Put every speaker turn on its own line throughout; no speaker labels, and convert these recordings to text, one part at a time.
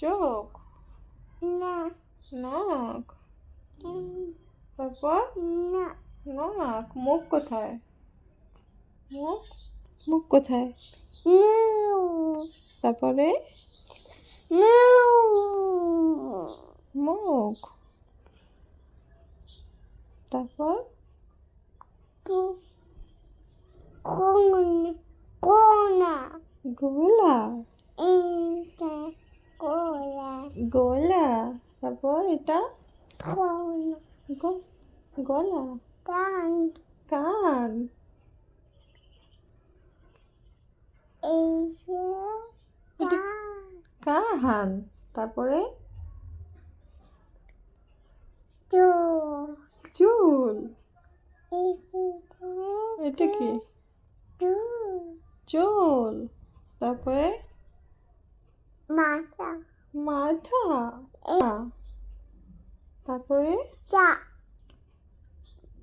চোখ, নাক, তারপর নাক। মুখ কোথায়? মুখ, মুখ কোথায়? তারপরে মুখ, তারপর গোলা, গোলা। তারপর এটা গলা, কান, এটা কান। তারপরে চুল, এটা কি? চুল। তারপরে মাথা। তারপরে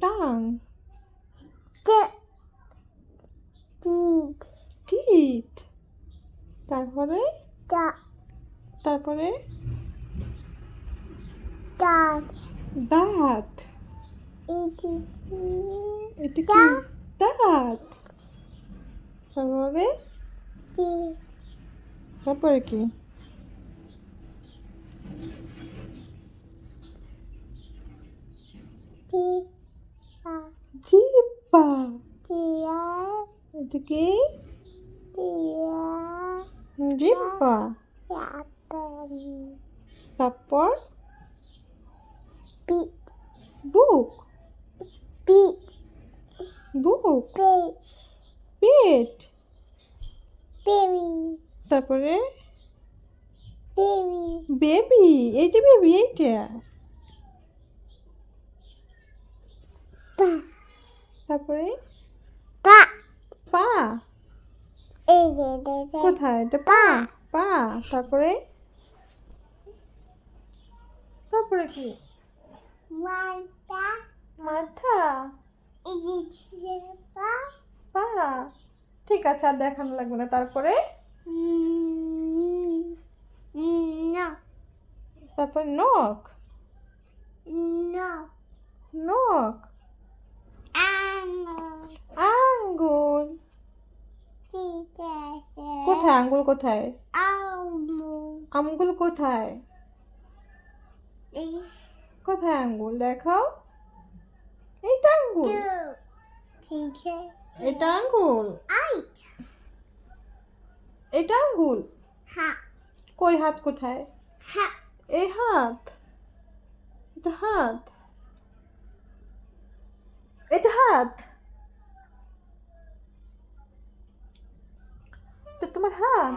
টাং, টিথ। তারপরে তারপরে দাঁত। এটা কি? দাঁত। তারপরে তারপরে কি? জিহ্বা। এটা কি? জিহ্বা। তারপর বুক, বুক, পেট। তারপরে বেবি। এই যে বেবি, এইটা। তারপরে পা। কোথায়? এটা পা, পা। তারপরে তারপরে কি? মাথা, পা। ঠিক আছে, আর দেখানো লাগবে না। তারপরে তারপর নখ, নখ, আঙ্গুল। কোথায় আঙ্গুল? কোথায় আঙ্গুল? কোথায় কোথায় আঙ্গুল? দেখাও। এইটা আঙ্গুল, এটা আঙ্গুল, এটা আঙ্গুল। কই হাত? কোথায়? এই হাত, এটা হাত, এটা হাত, এটা তোমার হাত।